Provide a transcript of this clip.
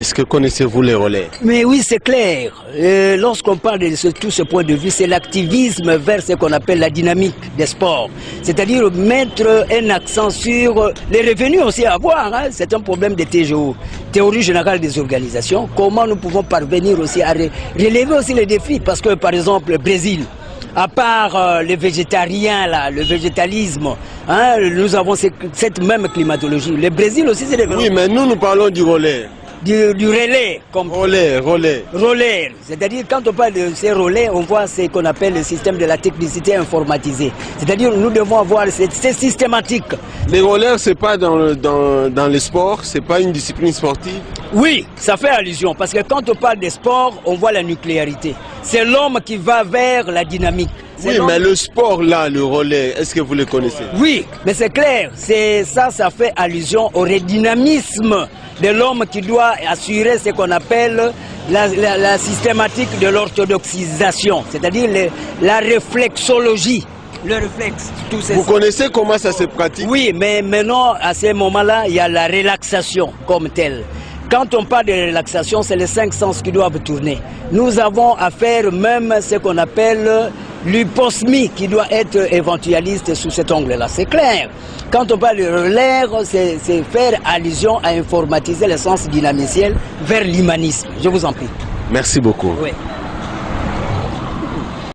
Est-ce que connaissez-vous les relais? Mais oui, c'est clair. Lorsqu'on parle de tout ce point de vue, c'est l'activisme vers ce qu'on appelle la dynamique des sports. C'est-à-dire mettre un accent sur les revenus aussi à avoir. Hein. C'est un problème de TGO, théorie générale des organisations. Comment nous pouvons parvenir aussi à relever aussi les défis? Parce que, par exemple, le Brésil, à part les végétariens, là, le végétalisme, hein, nous avons cette même climatologie. Le Brésil aussi, c'est des... Oui, mais nous parlons du relais. Du relais. Comme relais. C'est-à-dire, quand on parle de ces relais, on voit ce qu'on appelle le système de la technicité informatisée. C'est-à-dire, nous devons avoir c'est systématique. Les relais, c'est pas dans le sport, c'est pas une discipline sportive? Oui, ça fait allusion, parce que quand on parle des sports, on voit la nucléarité. C'est l'homme qui va vers la dynamique. Oui, mais le sport là, le relais, est-ce que vous le connaissez? Oui, mais c'est clair, ça fait allusion au redynamisme de l'homme qui doit assurer ce qu'on appelle la systématique de l'orthodoxisation, c'est-à-dire la réflexologie. Le réflexe, tout ça. Vous connaissez comment ça se pratique? Oui, mais maintenant, à ce moment-là, il y a la relaxation comme telle. Quand on parle de relaxation, c'est les 5 sens qui doivent tourner. Nous avons à faire même ce qu'on appelle l'hyposmie qui doit être éventualiste sous cet angle-là. C'est clair. Quand on parle de l'air, c'est faire allusion à informatiser le sens dynamiciel vers l'humanisme. Je vous en prie. Merci beaucoup. Oui.